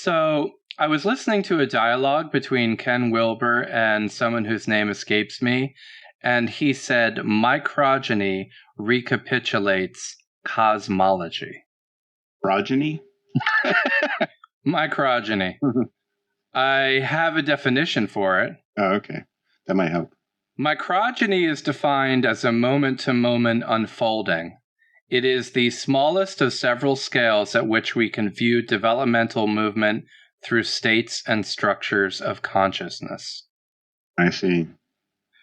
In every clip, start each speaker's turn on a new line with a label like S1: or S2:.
S1: So I was listening to a dialogue between Ken Wilber and someone whose name escapes me, and he said Microgeny recapitulates cosmology.
S2: Progeny?
S1: Microgeny. I have a definition for it.
S2: Oh, okay. That might help.
S1: Microgeny is defined as a moment-to-moment unfolding. It is the smallest of several scales at which we can view developmental movement through states and structures of consciousness.
S2: I see.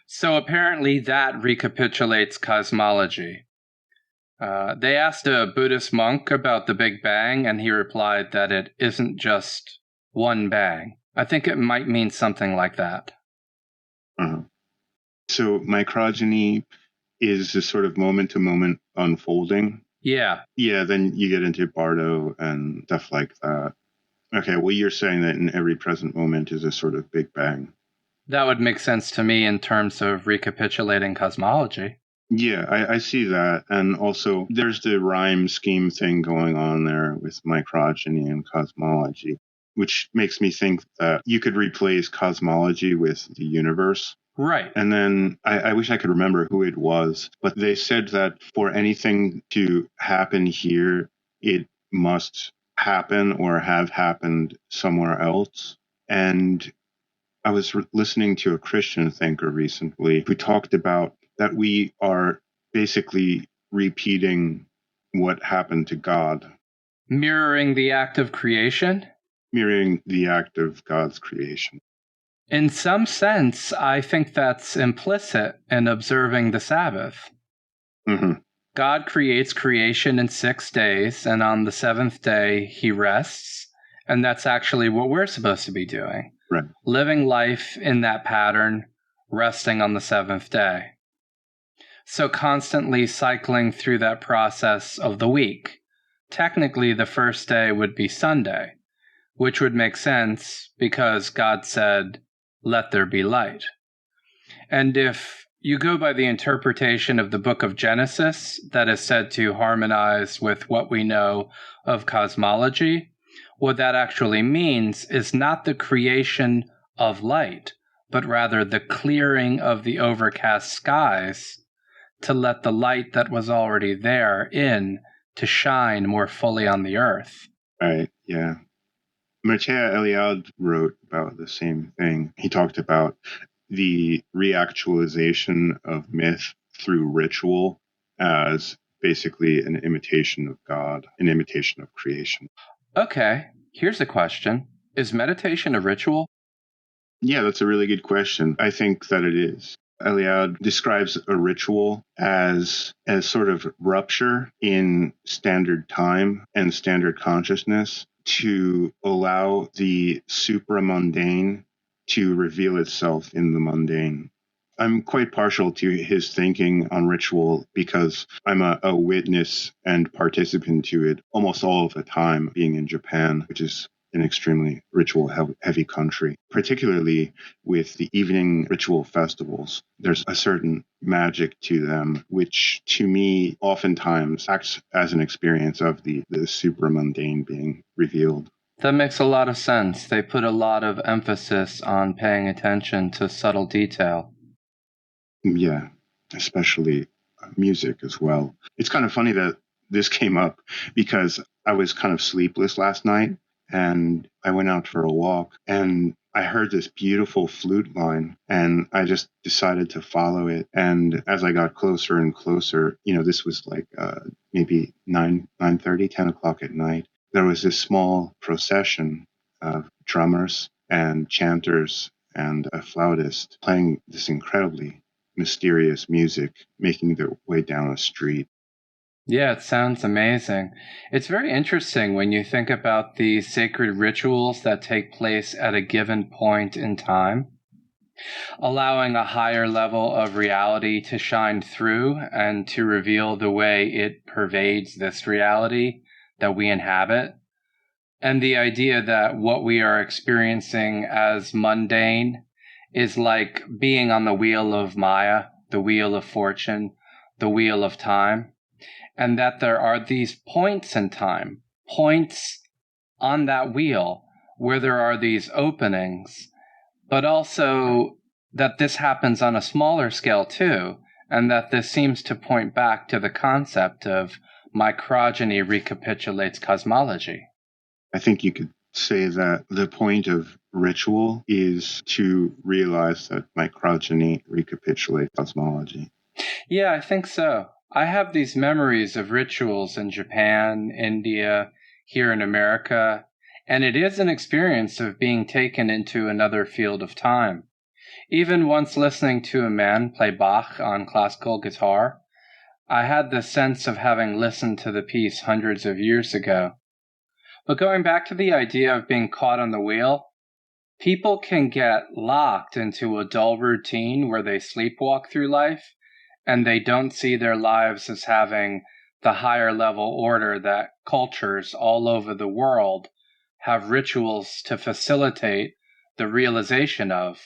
S1: So apparently that recapitulates cosmology. They asked a Buddhist monk about the Big Bang, and he replied that it isn't just one bang. I think it might mean something like that.
S2: Uh-huh. So microgeny is a sort of moment-to-moment unfolding.
S1: Yeah.
S2: Yeah, then you get into Bardo and stuff like that. Okay, well, you're saying that in every present moment is a sort of Big Bang.
S1: That would make sense to me in terms of recapitulating cosmology.
S2: Yeah, I see that. And also, there's the rhyme scheme thing going on there with microgeny and cosmology, which makes me think that you could replace cosmology with the universe.
S1: Right.
S2: And then I wish I could remember who it was, but they said that for anything to happen here, it must happen or have happened somewhere else. And I was listening to a Christian thinker recently who talked about that we are basically repeating what happened to God.
S1: Mirroring the act of creation?
S2: Mirroring the act of God's creation.
S1: In some sense, I think that's implicit in observing the Sabbath.
S2: Mm-hmm.
S1: God creates creation in 6 days, and on the seventh day, he rests. And that's actually what we're supposed to be doing.
S2: Right.
S1: Living life in that pattern, resting on the seventh day. So constantly cycling through that process of the week. Technically, the first day would be Sunday, which would make sense because God said, "Let there be light." And if you go by the interpretation of the book of Genesis that is said to harmonize with what we know of cosmology, what that actually means is not the creation of light, but rather the clearing of the overcast skies to let the light that was already there in to shine more fully on the earth.
S2: Right, yeah. Mircea Eliade wrote about the same thing. He talked about the reactualization of myth through ritual as basically an imitation of God, an imitation of creation.
S1: Okay, here's a question. Is meditation a ritual?
S2: Yeah, that's a really good question. I think that it is. Eliade describes a ritual as a sort of rupture in standard time and standard consciousness to allow the supramundane to reveal itself in the mundane. I'm quite partial to his thinking on ritual because I'm a witness and participant to it almost all of the time, being in Japan, which is an extremely ritual-heavy country, particularly with the evening ritual festivals. There's a certain magic to them, which to me oftentimes acts as an experience of the supramundane being revealed.
S1: That makes a lot of sense. They put a lot of emphasis on paying attention to subtle detail.
S2: Yeah, especially music as well. It's kind of funny that this came up because I was kind of sleepless last night and I went out for a walk and I heard this beautiful flute line and I just decided to follow it. And as I got closer and closer, this was like maybe 9:30, 10 o'clock at night. There was this small procession of drummers and chanters and a flautist playing this incredibly mysterious music, making their way down a street.
S1: Yeah, it sounds amazing. It's very interesting when you think about the sacred rituals that take place at a given point in time, allowing a higher level of reality to shine through and to reveal the way it pervades this reality that we inhabit. And the idea that what we are experiencing as mundane is like being on the wheel of Maya, the wheel of fortune, the wheel of time. And that there are these points in time, points on that wheel where there are these openings, but also that this happens on a smaller scale too, and that this seems to point back to the concept of microgeny recapitulates cosmology.
S2: I think you could say that the point of ritual is to realize that microgeny recapitulates cosmology.
S1: Yeah, I think so. I have these memories of rituals in Japan, India, here in America, and it is an experience of being taken into another field of time. Even once listening to a man play Bach on classical guitar, I had the sense of having listened to the piece hundreds of years ago. But going back to the idea of being caught on the wheel, people can get locked into a dull routine where they sleepwalk through life, and they don't see their lives as having the higher level order that cultures all over the world have rituals to facilitate the realization of,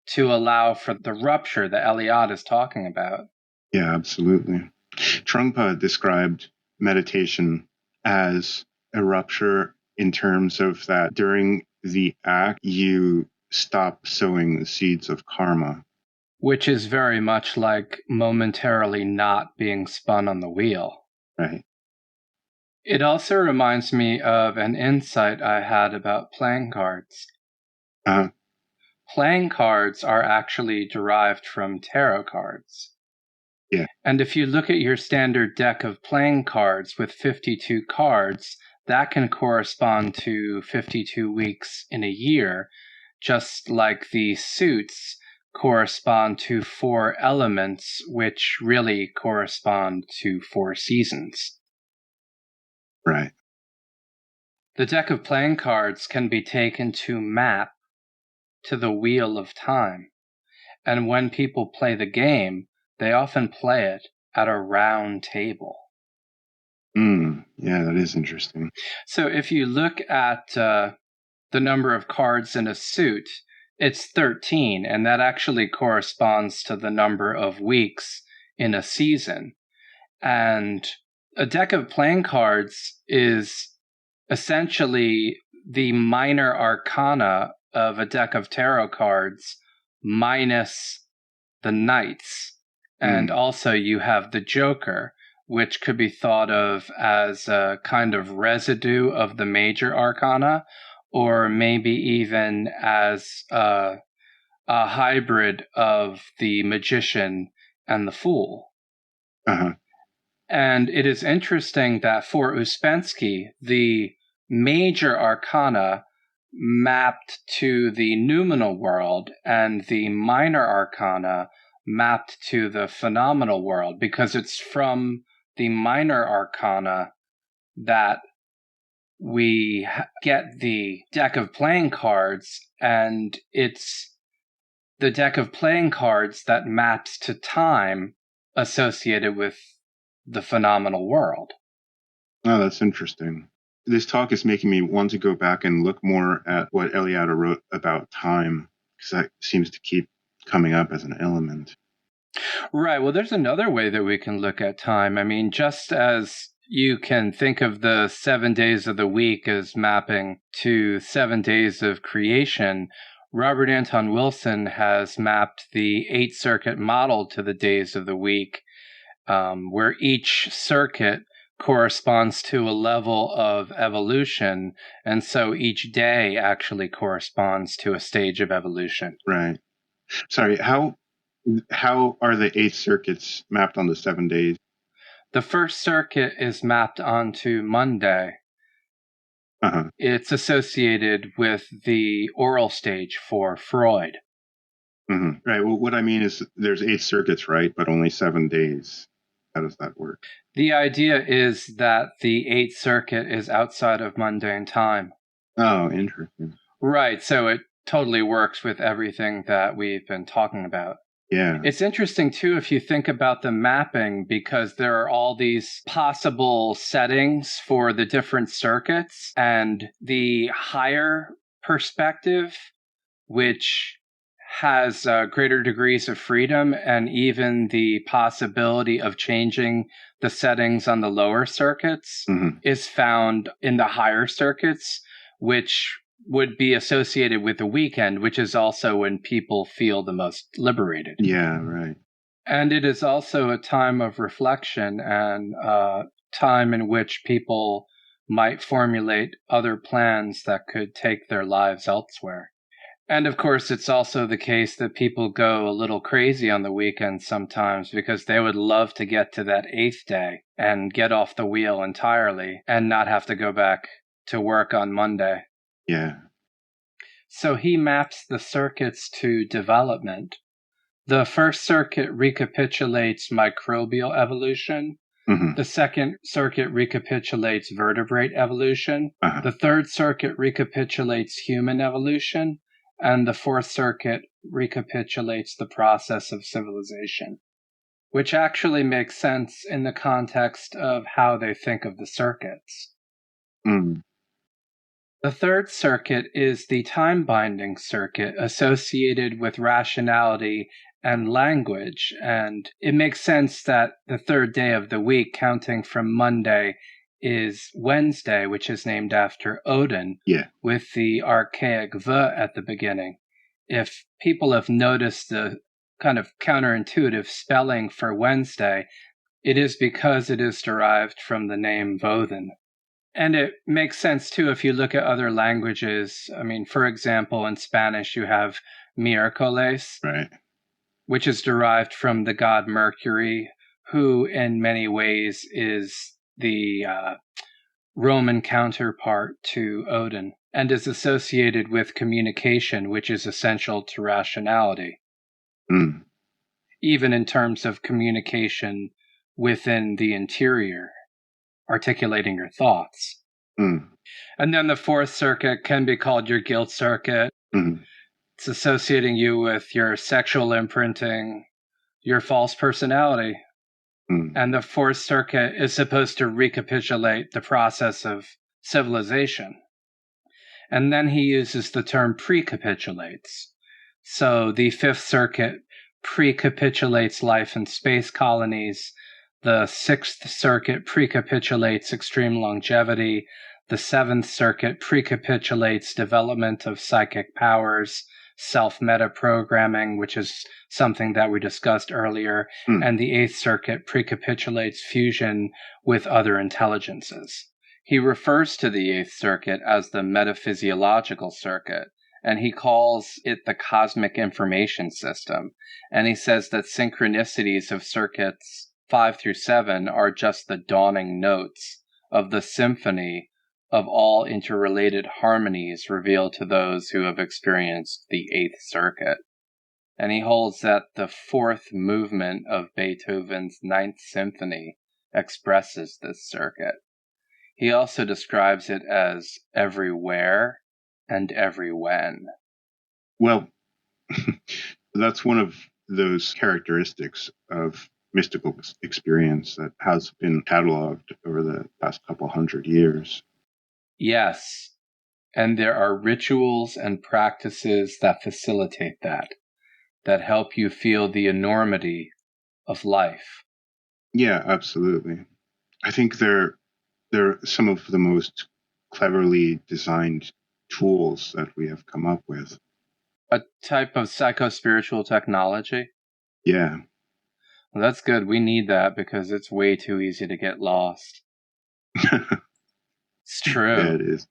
S1: to allow for the rupture that Eliade is talking about.
S2: Yeah, absolutely. Trungpa described meditation as a rupture in terms of that during the act, you stop sowing the seeds of karma.
S1: Which is very much like momentarily not being spun on the wheel.
S2: Right.
S1: It also reminds me of an insight I had about playing cards. Playing cards are actually derived from tarot cards.
S2: Yeah.
S1: And if you look at your standard deck of playing cards with 52 cards, that can correspond to 52 weeks in a year, just like the suits correspond to 4 elements, which really correspond to 4 seasons.
S2: Right.
S1: The deck of playing cards can be taken to map to the wheel of time. And when people play the game, they often play it at a round table.
S2: Yeah, that is interesting.
S1: So if you look at the number of cards in a suit, it's 13, and that actually corresponds to the number of weeks in a season. And a deck of playing cards is essentially the minor arcana of a deck of tarot cards minus the knights. And also you have the Joker, which could be thought of as a kind of residue of the major arcana, or maybe even as a hybrid of the magician and the fool. And it is interesting that for Ouspensky, the major arcana mapped to the noumenal world and the minor arcana mapped to the phenomenal world, because it's from the minor arcana that we get the deck of playing cards, and it's the deck of playing cards that maps to time associated with the phenomenal world.
S2: Oh, that's interesting. This talk is making me want to go back and look more at what Eliade wrote about time, because that seems to keep coming up as an element.
S1: Right. Well, there's another way that we can look at time. I mean, just as you can think of the 7 days of the week as mapping to 7 days of creation, Robert Anton Wilson has mapped the 8-circuit model to the days of the week, where each circuit corresponds to a level of evolution, and so each day actually corresponds to a stage of evolution.
S2: Right. Sorry, how are the 8 circuits mapped on the 7 days?
S1: The first circuit is mapped onto Monday. It's associated with the oral stage for Freud.
S2: Right. Well, what I mean is there's 8 circuits, right? But only 7 days. How does that work?
S1: The idea is that the 8th circuit is outside of mundane time.
S2: Oh, interesting.
S1: Right. So it totally works with everything that we've been talking about.
S2: Yeah.
S1: It's interesting, too, if you think about the mapping, because there are all these possible settings for the different circuits, and the higher perspective, which has greater degrees of freedom and even the possibility of changing the settings on the lower circuits, is found in the higher circuits, which would be associated with the weekend, which is also when people feel the most liberated.
S2: Yeah, right.
S1: And it is also a time of reflection and time in which people might formulate other plans that could take their lives elsewhere. And of course, it's also the case that people go a little crazy on the weekend sometimes because they would love to get to that 8th day and get off the wheel entirely and not have to go back to work on Monday.
S2: Yeah.
S1: So he maps the circuits to development. The first circuit recapitulates microbial evolution.
S2: Mm-hmm.
S1: The second circuit recapitulates vertebrate evolution.
S2: Uh-huh.
S1: The third circuit recapitulates human evolution. And the fourth circuit recapitulates the process of civilization, which actually makes sense in the context of how they think of the circuits.
S2: Mm.
S1: The third circuit is the time-binding circuit associated with rationality and language, and it makes sense that the third day of the week, counting from Monday, is Wednesday, which is named after Odin, with the archaic V at the beginning. If people have noticed the kind of counterintuitive spelling for Wednesday, it is because it is derived from the name Vodun. And it makes sense, too, if you look at other languages. I mean, for example, in Spanish, you have miércoles,
S2: right,
S1: which is derived from the god Mercury, who in many ways is the Roman counterpart to Odin, and is associated with communication, which is essential to rationality, even in terms of communication within the interior, articulating your thoughts. And then the fourth circuit can be called your guilt circuit. It's associating you with your sexual imprinting, your false personality. And the fourth circuit is supposed to recapitulate the process of civilization. And then he uses the term precapitulates. So the fifth circuit precapitulates life in space colonies. The sixth circuit precapitulates extreme longevity. The seventh circuit precapitulates development of psychic powers, self-meta-programming, which is something that we discussed earlier, and the eighth circuit precapitulates fusion with other intelligences. He refers to the eighth circuit as the metaphysiological circuit, and he calls it the cosmic information system, and he says that synchronicities of circuits 5 through 7 are just the dawning notes of the symphony of all interrelated harmonies revealed to those who have experienced the eighth circuit. And he holds that the fourth movement of Beethoven's Ninth Symphony expresses this circuit. He also describes it as everywhere and every when.
S2: Well, that's one of those characteristics of mystical experience that has been cataloged over the past couple hundred years.
S1: Yes, and there are rituals and practices that facilitate that help you feel the enormity of life.
S2: Yeah, absolutely. I think they're some of the most cleverly designed tools that we have come up with.
S1: A type of psycho-spiritual technology?
S2: Yeah.
S1: Well, that's good. We need that because it's way too easy to get lost. It's true.
S2: Yeah, it is.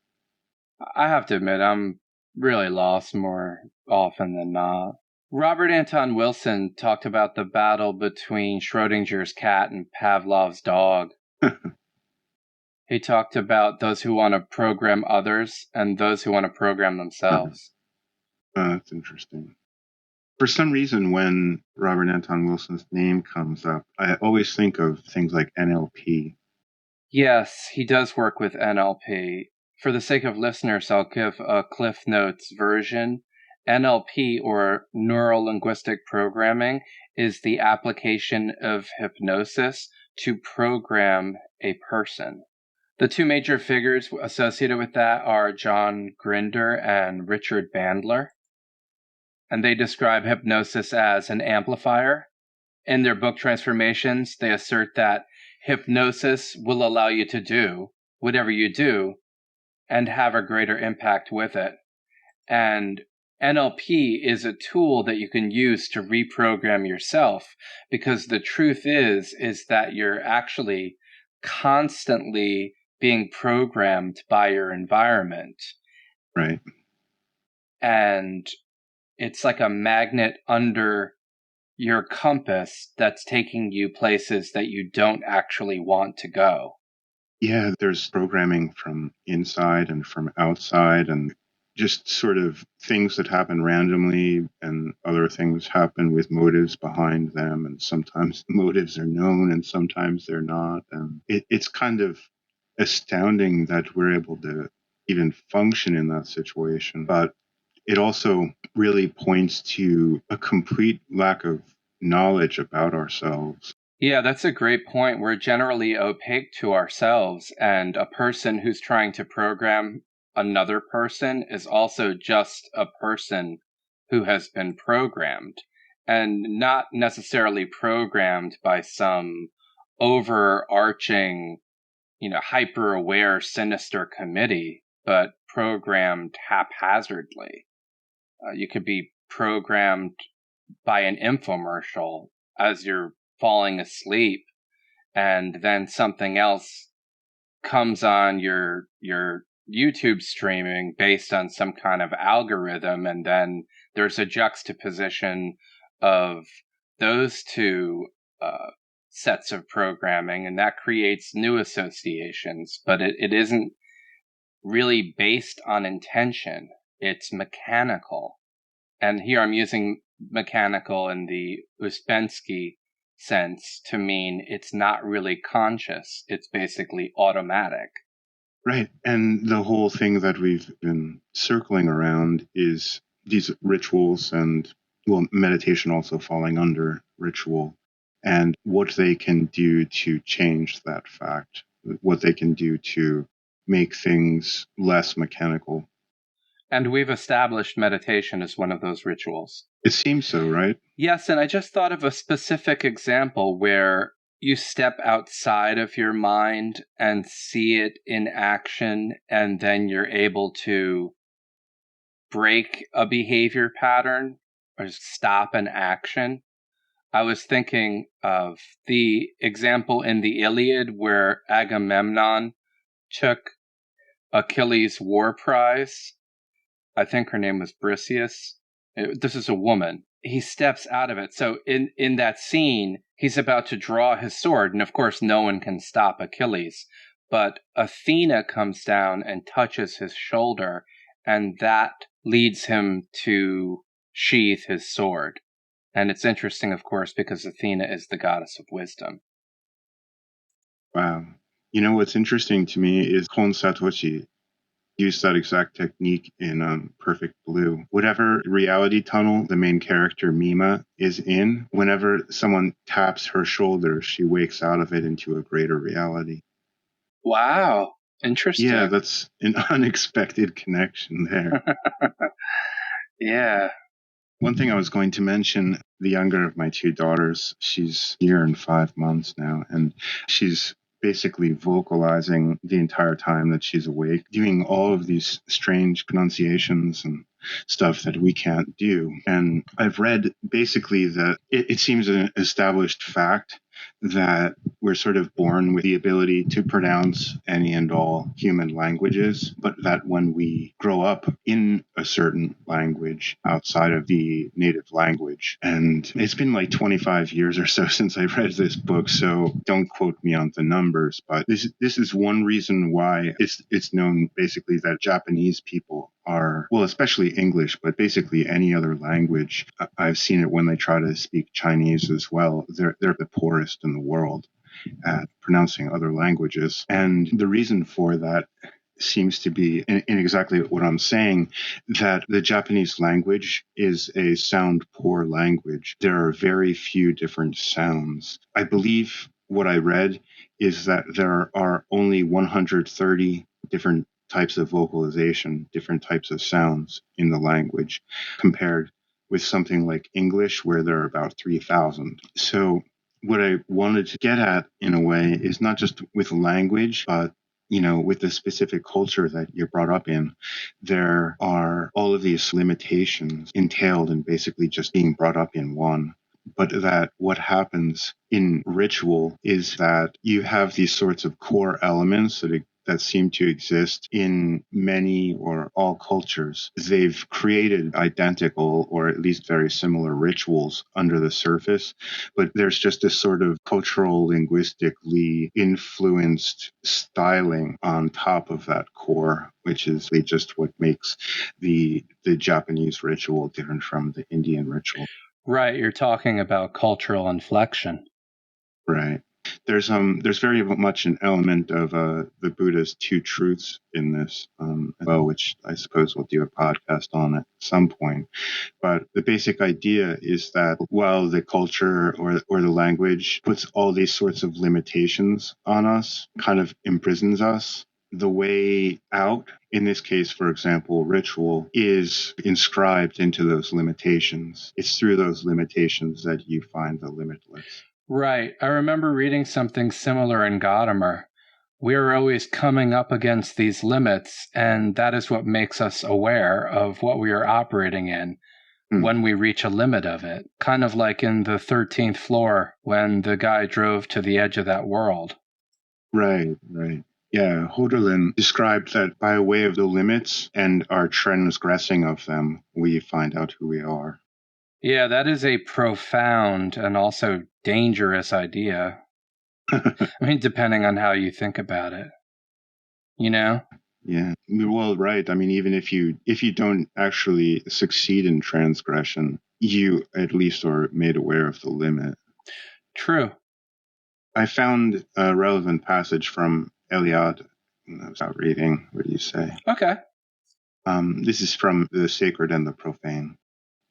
S1: I have to admit, I'm really lost more often than not. Robert Anton Wilson talked about the battle between Schrodinger's cat and Pavlov's dog. He talked about those who want to program others and those who want to program themselves.
S2: That's interesting. For some reason, when Robert Anton Wilson's name comes up, I always think of things like NLP.
S1: Yes, he does work with NLP. For the sake of listeners, I'll give a Cliff Notes version. NLP, or Neuro-Linguistic Programming, is the application of hypnosis to program a person. The two major figures associated with that are John Grinder and Richard Bandler. And they describe hypnosis as an amplifier. In their book Transformations, they assert that hypnosis will allow you to do whatever you do, and have a greater impact with it. And NLP is a tool that you can use to reprogram yourself, because the truth is that you're actually constantly being programmed by your environment.
S2: Right.
S1: And it's like a magnet under your compass that's taking you places that you don't actually want to go.
S2: Yeah, there's programming from inside and from outside, and just sort of things that happen randomly, and other things happen with motives behind them. And sometimes the motives are known and sometimes they're not. And it's kind of astounding that we're able to even function in that situation. But it also really points to a complete lack of knowledge about ourselves.
S1: Yeah, that's a great point. We're generally opaque to ourselves, and a person who's trying to program another person is also just a person who has been programmed, and not necessarily programmed by some overarching, hyper-aware, sinister committee, but programmed haphazardly. You could be programmed by an infomercial as you're falling asleep, and then something else comes on your YouTube streaming based on some kind of algorithm, and then there's a juxtaposition of those two sets of programming, and that creates new associations, but it isn't really based on intention. It's mechanical. And here I'm using mechanical in the Uspensky sense to mean it's not really conscious. It's basically automatic.
S2: Right. And the whole thing that we've been circling around is these rituals, and, well, meditation also falling under ritual, and what they can do to change that fact, what they can do to make things less mechanical.
S1: And we've established meditation as one of those rituals.
S2: It seems so, right?
S1: Yes, and I just thought of a specific example where you step outside of your mind and see it in action, and then you're able to break a behavior pattern or stop an action. I was thinking of the example in the Iliad where Agamemnon took Achilles' war prize. I think her name was Briseis. This is a woman. He steps out of it. So in that scene, he's about to draw his sword. And of course, no one can stop Achilles. But Athena comes down and touches his shoulder. And that leads him to sheath his sword. And it's interesting, of course, because Athena is the goddess of wisdom.
S2: Wow. You know, what's interesting to me is Kon Satoshi used that exact technique in Perfect Blue. Whatever reality tunnel the main character Mima is in, whenever someone taps her shoulder, she wakes out of it into a greater reality.
S1: Wow. Interesting.
S2: Yeah, that's an unexpected connection there.
S1: Yeah.
S2: One thing I was going to mention, the younger of my two daughters, she's a year and 5 months now, and she's basically vocalizing the entire time that she's awake, doing all of these strange pronunciations and stuff that we can't do. And I've read basically that it seems an established fact that we're sort of born with the ability to pronounce any and all human languages, but that when we grow up in a certain language outside of the native language, and it's been like 25 years or so since I read this book, so don't quote me on the numbers, but this is one reason why it's known basically that Japanese people are, well, especially English, but basically any other language. I've seen it when they try to speak Chinese as well. They're the poorest in the world at pronouncing other languages. And the reason for that seems to be in exactly what I'm saying, that the Japanese language is a sound poor language. There are very few different sounds. I believe what I read is that there are only 130 different types of vocalization, different types of sounds in the language, compared with something like English, where there are about 3,000. So what I wanted to get at, in a way, is not just with language, but with the specific culture that you're brought up in, there are all of these limitations entailed in basically just being brought up in one. But that what happens in ritual is that you have these sorts of core elements that seem to exist in many or all cultures. They've created identical or at least very similar rituals under the surface, but there's just this sort of cultural, linguistically influenced styling on top of that core, which is just what makes the Japanese ritual different from the Indian ritual.
S1: Right, you're talking about cultural inflection.
S2: Right. There's very much an element of the Buddha's two truths in this as well, which I suppose we'll do a podcast on at some point. But the basic idea is that while the culture or the language puts all these sorts of limitations on us, kind of imprisons us, the way out, in this case, for example, ritual, is inscribed into those limitations. It's through those limitations that you find the limitless.
S1: Right. I remember reading something similar in Gadamer. We are always coming up against these limits, and that is what makes us aware of what we are operating in when we reach a limit of it. Kind of like in the 13th floor when the guy drove to the edge of that world.
S2: Right. Yeah, Hölderlin described that by way of the limits and our transgressing of them, we find out who we are.
S1: Yeah, that is a profound and also dangerous idea. I mean, depending on how you think about it,
S2: Yeah. Well, right. I mean, even if you don't actually succeed in transgression, you at least are made aware of the limit.
S1: True.
S2: I found a relevant passage from Eliade. I was out reading. What do you say?
S1: Okay.
S2: This is from The Sacred and the Profane.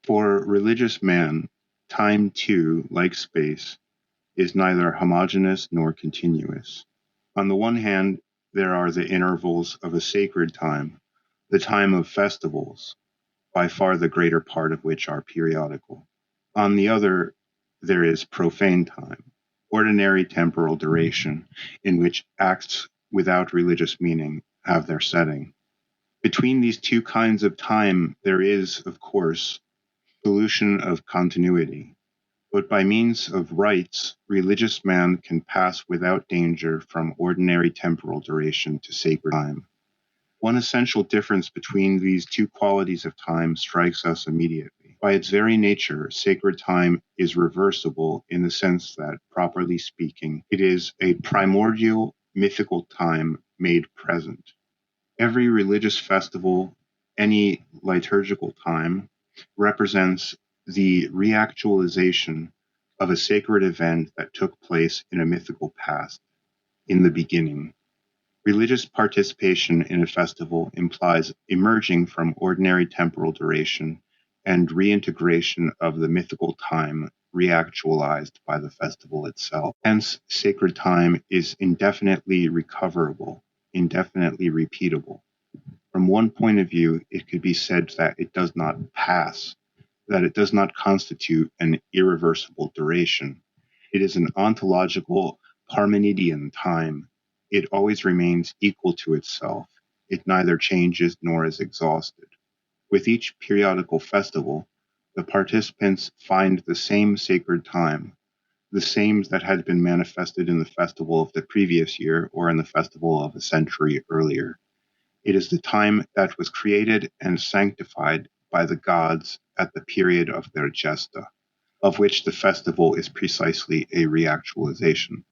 S2: For religious man, time too, like space, is neither homogeneous nor continuous. On the one hand, there are the intervals of a sacred time, the time of festivals, by far the greater part of which are periodical. On the other, there is profane time, ordinary temporal duration, in which acts without religious meaning have their setting. Between these two kinds of time, there is, of course, solution of continuity. But by means of rites, religious man can pass without danger from ordinary temporal duration to sacred time. One essential difference between these two qualities of time strikes us immediately. By its very nature, sacred time is reversible in the sense that, properly speaking, it is a primordial mythical time made present. Every religious festival, any liturgical time, represents the reactualization of a sacred event that took place in a mythical past, in the beginning. Religious participation in a festival implies emerging from ordinary temporal duration and reintegration of the mythical time reactualized by the festival itself. Hence, sacred time is indefinitely recoverable, indefinitely repeatable. From one point of view, it could be said that it does not pass, that it does not constitute an irreversible duration. It is an ontological Parmenidean time. It always remains equal to itself. It neither changes nor is exhausted. With each periodical festival, the participants find the same sacred time, the same that had been manifested in the festival of the previous year or in the festival of a century earlier. It is the time that was created and sanctified by the gods at the period of their gesta, of which the festival is precisely a reactualization.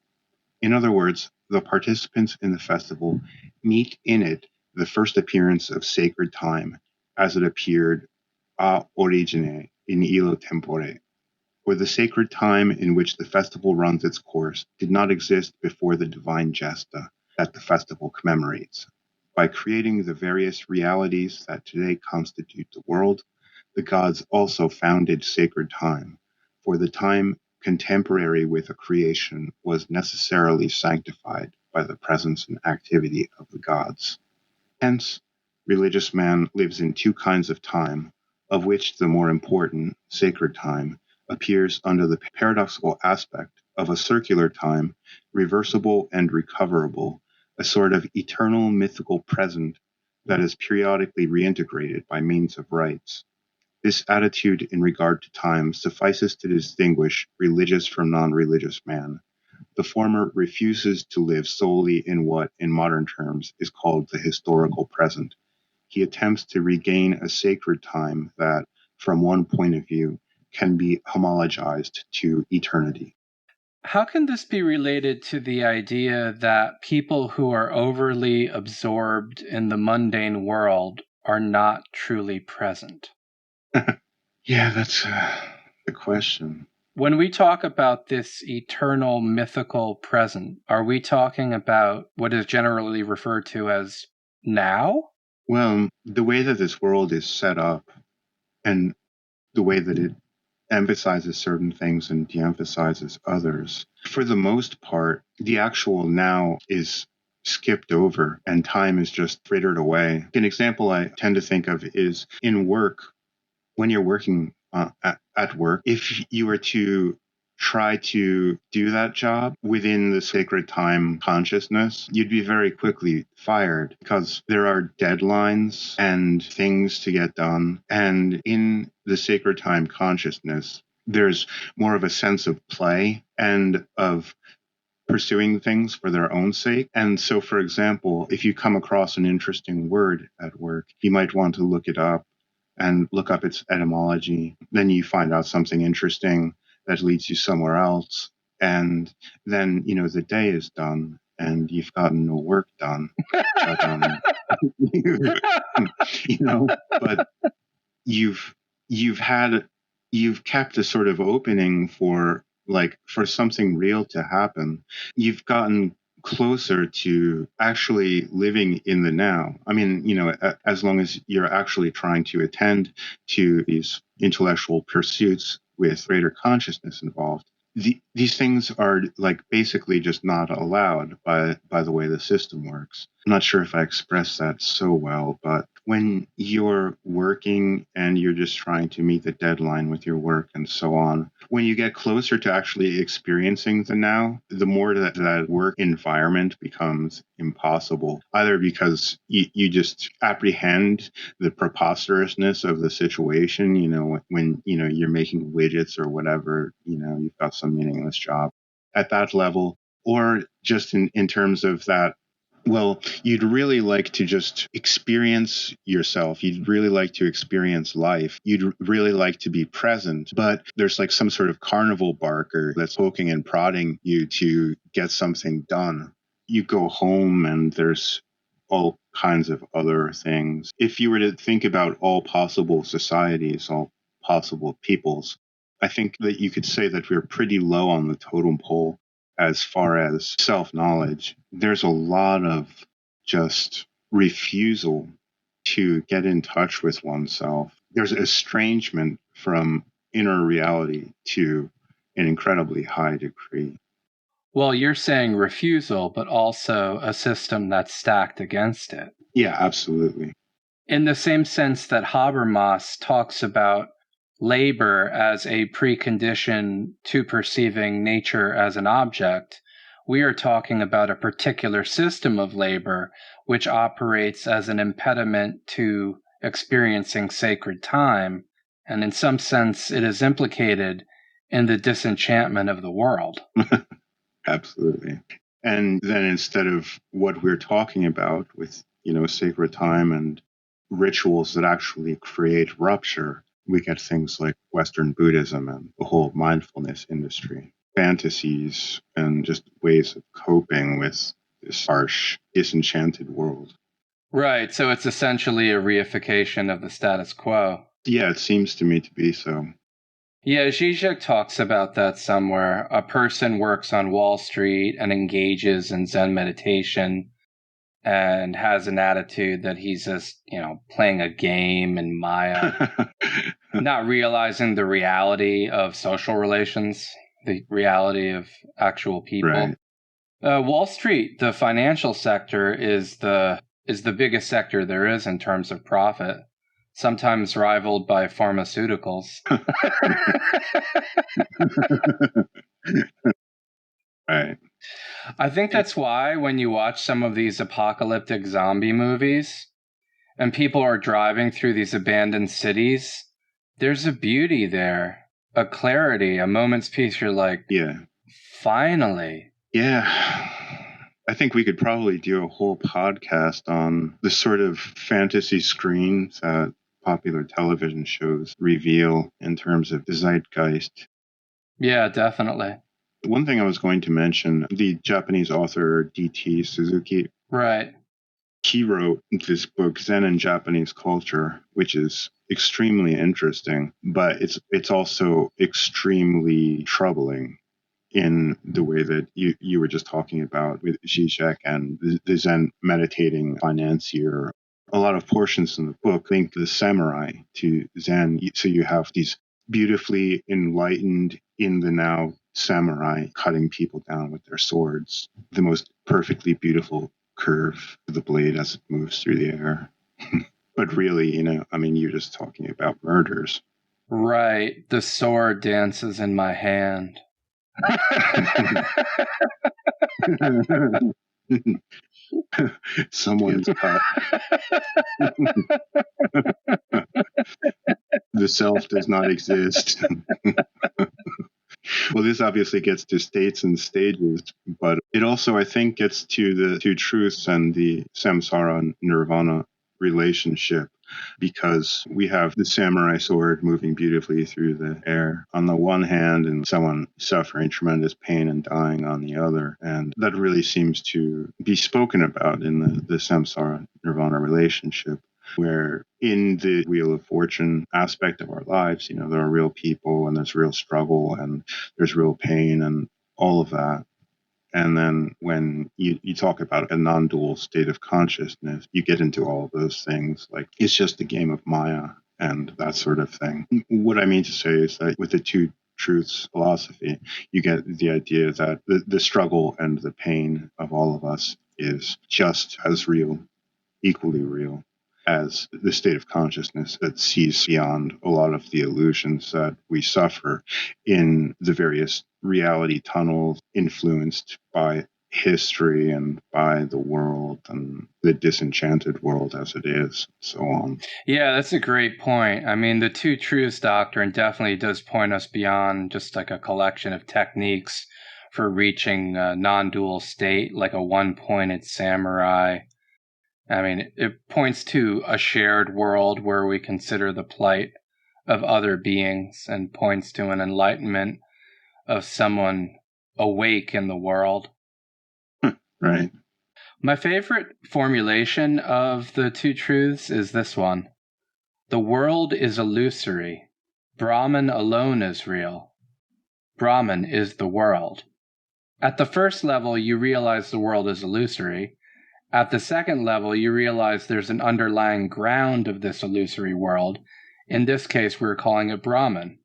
S2: In other words, the participants in the festival meet in it the first appearance of sacred time as it appeared a origine in illo tempore. For the sacred time in which the festival runs its course did not exist before the divine gesta that the festival commemorates. By creating the various realities that today constitute the world, the gods also founded sacred time, for the time contemporary with a creation was necessarily sanctified by the presence and activity of the gods. Hence, religious man lives in two kinds of time, of which the more important, sacred time, appears under the paradoxical aspect of a circular time, reversible and recoverable, a sort of eternal mythical present that is periodically reintegrated by means of rites. This attitude in regard to time suffices to distinguish religious from non-religious man. The former refuses to live solely in what, in modern terms, is called the historical present. He attempts to regain a sacred time that, from one point of view, can be homologized to eternity.
S1: How can this be related to the idea that people who are overly absorbed in the mundane world are not truly present?
S2: Yeah, that's the question.
S1: When we talk about this eternal mythical present, are we talking about what is generally referred to as now?
S2: Well, the way that this world is set up and the way that it emphasizes certain things and de-emphasizes others, for the most part, the actual now is skipped over and time is just frittered away. An example I tend to think of is in work. When you're working at work, if you were to try to do that job within the sacred time consciousness, you'd be very quickly fired because there are deadlines and things to get done. And in the sacred time consciousness, there's more of a sense of play and of pursuing things for their own sake. And so, for example, if you come across an interesting word at work, you might want to look it up and look up its etymology. Then you find out something interesting that leads you somewhere else. And then, the day is done and you've gotten no work done. But, but you've kept a sort of opening for something real to happen. You've gotten closer to actually living in the now. I mean, as long as you're actually trying to attend to these intellectual pursuits with greater consciousness involved, these things are basically just not allowed by the way the system works. I'm not sure if I expressed that so well, but when you're working and you're just trying to meet the deadline with your work and so on, when you get closer to actually experiencing the now, the more that work environment becomes impossible, either because you just apprehend the preposterousness of the situation, when, you're making widgets or whatever, you've got some meaningless job at that level, or just in terms of that, well, you'd really like to just experience yourself. You'd really like to experience life. You'd really like to be present. But there's some sort of carnival barker that's poking and prodding you to get something done. You go home and there's all kinds of other things. If you were to think about all possible societies, all possible peoples, I think that you could say that we're pretty low on the totem pole as far as self-knowledge. There's a lot of just refusal to get in touch with oneself. There's estrangement from inner reality to an incredibly high degree.
S1: Well, you're saying refusal, but also a system that's stacked against it.
S2: Yeah, absolutely.
S1: In the same sense that Habermas talks about labor as a precondition to perceiving nature as an object, we are talking about a particular system of labor which operates as an impediment to experiencing sacred time, and in some sense it is implicated in the disenchantment of the world.
S2: Absolutely. And then instead of what we're talking about with, sacred time and rituals that actually create rupture, we get things like Western Buddhism and the whole mindfulness industry, fantasies and just ways of coping with this harsh, disenchanted world.
S1: Right, so it's essentially a reification of the status quo.
S2: Yeah, it seems to me to be so.
S1: Yeah, Zizek talks about that somewhere. A person works on Wall Street and engages in Zen meditation and has an attitude that he's just, playing a game in Maya, not realizing the reality of social relations, the reality of actual people.
S2: Right.
S1: Wall Street, the financial sector, is the biggest sector there is in terms of profit, sometimes rivaled by pharmaceuticals.
S2: Right.
S1: I think that's why when you watch some of these apocalyptic zombie movies and people are driving through these abandoned cities, there's a beauty there, a clarity, a moment's peace. You're like,
S2: Yeah.
S1: Finally.
S2: Yeah. I think we could probably do a whole podcast on the sort of fantasy screens that popular television shows reveal in terms of the zeitgeist.
S1: Yeah, definitely.
S2: One thing I was going to mention, the Japanese author D.T. Suzuki.
S1: Right.
S2: He wrote this book, Zen and Japanese Culture, which is extremely interesting, but it's also extremely troubling in the way that you were just talking about with Zizek and the Zen meditating financier. A lot of portions in the book link the samurai to Zen. So you have these beautifully enlightened, in the now samurai cutting people down with their swords. The most perfectly beautiful curve of the blade as it moves through the air. But really, you're just talking about murders.
S1: Right. The sword dances in my hand.
S2: Someone's cut. The self does not exist. Well, this obviously gets to states and stages, but it also, I think, gets to the two truths and the samsara and nirvana relationship, because we have the samurai sword moving beautifully through the air on the one hand and someone suffering tremendous pain and dying on the other. And that really seems to be spoken about in the samsara nirvana relationship, where in the Wheel of Fortune aspect of our lives, there are real people and there's real struggle and there's real pain and all of that. And then when you talk about a non-dual state of consciousness, you get into all of those things, like it's just a game of Maya and that sort of thing. What I mean to say is that with the two truths philosophy, you get the idea that the struggle and the pain of all of us is just as real, equally real, as the state of consciousness that sees beyond a lot of the illusions that we suffer in the various reality tunnels influenced by history and by the world and the disenchanted world as it is, so on.
S1: Yeah, that's a great point. I mean, the two truths doctrine definitely does point us beyond just like a collection of techniques for reaching a non-dual state, like a one-pointed samurai. I mean, it points to a shared world where we consider the plight of other beings and points to an enlightenment of someone awake in the world.
S2: Right.
S1: My favorite formulation of the two truths is this one. The world is illusory. Brahman alone is real. Brahman is the world. At the first level, you realize the world is illusory. At the second level, you realize there's an underlying ground of this illusory world. In this case, we're calling it Brahman.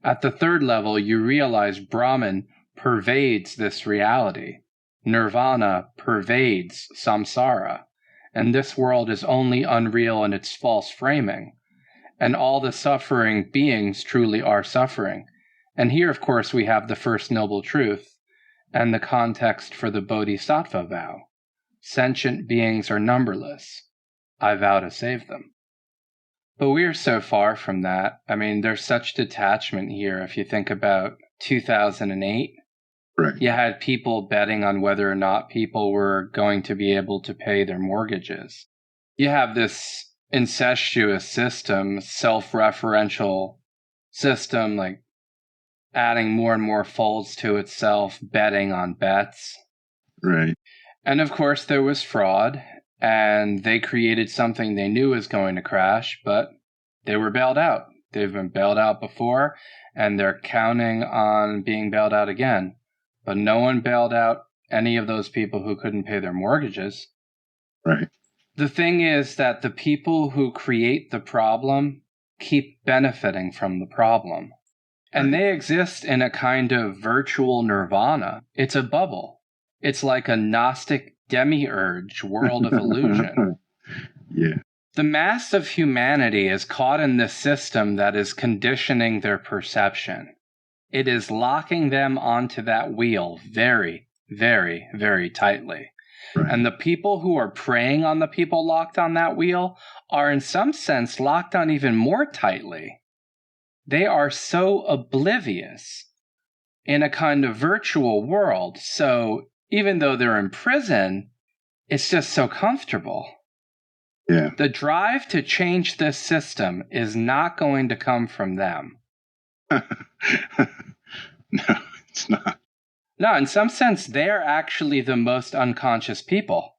S1: At the third level, you realize Brahman pervades this reality. Nirvana pervades samsara. And this world is only unreal in its false framing. And all the suffering beings truly are suffering. And here, of course, we have the first noble truth and the context for the Bodhisattva vow. Sentient beings are numberless. I vow to save them. But we are so far from that. I mean, there's such detachment here. If you think about 2008,
S2: right.
S1: You had people betting on whether or not people were going to be able to pay their mortgages. You have this incestuous system, self-referential system, like adding more and more folds to itself, betting on bets.
S2: Right.
S1: And of course, there was fraud, and they created something they knew was going to crash, but they were bailed out. They've been bailed out before, and they're counting on being bailed out again. But no one bailed out any of those people who couldn't pay their mortgages.
S2: Right.
S1: The thing is that the people who create the problem keep benefiting from the problem. And they exist in a kind of virtual nirvana. It's a bubble. It's like a Gnostic demiurge world of illusion.
S2: Yeah.
S1: The mass of humanity is caught in this system that is conditioning their perception. It is locking them onto that wheel very, very, very tightly.
S2: Right.
S1: And the people who are preying on the people locked on that wheel are in some sense locked on even more tightly. They are so oblivious in a kind of virtual world. So even though they're in prison, it's just so comfortable.
S2: Yeah.
S1: The drive to change this system is not going to come from them.
S2: No, it's not.
S1: No, in some sense, they're actually the most unconscious people.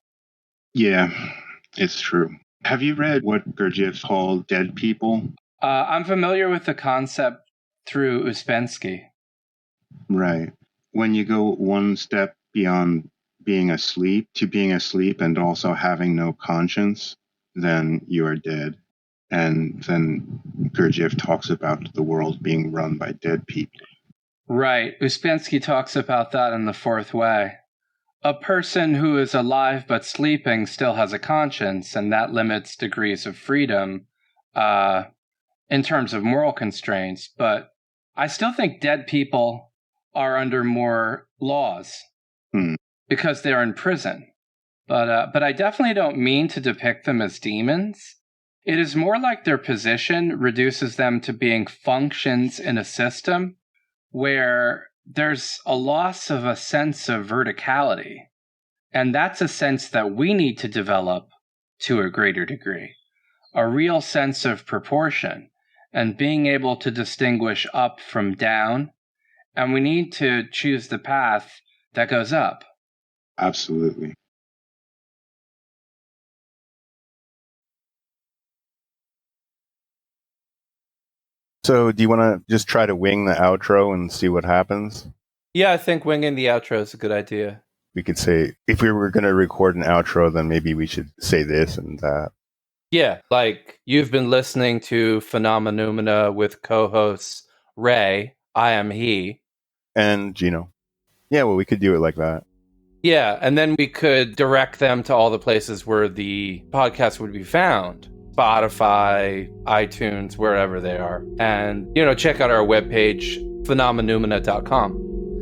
S2: Yeah, it's true. Have you read what Gurdjieff called dead people?
S1: I'm familiar with the concept through Uspensky.
S2: Right. When you go one step beyond being asleep to being asleep and also having no conscience, then you are dead. And then Gurdjieff talks about the world being run by dead people.
S1: Right. Uspensky talks about that in The Fourth Way. A person who is alive but sleeping still has a conscience, and that limits degrees of freedom in terms of moral constraints. But I still think dead people are under more laws because they're in prison. But I definitely don't mean to depict them as demons. It is more like their position reduces them to being functions in a system where there's a loss of a sense of verticality. And that's a sense that we need to develop to a greater degree. A real sense of proportion and being able to distinguish up from down. And we need to choose the path that goes up.
S2: Absolutely.
S3: So do you want to just try to wing the outro and see what happens?
S1: Yeah, I think winging the outro is a good idea.
S3: We could say, if we were going to record an outro, then maybe we should say this and that.
S1: Yeah, like you've been listening to Phenomenoumena with co-hosts Ray, I am he.
S3: And Gino. Yeah, well, we could do it like that.
S1: Yeah, and then we could direct them to all the places where the podcast would be found. Spotify, iTunes, wherever they are. And, check out our webpage, Phenomenoumena.com.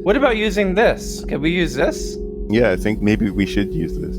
S1: What about using this? Can we use this?
S3: Yeah, I think maybe we should use this.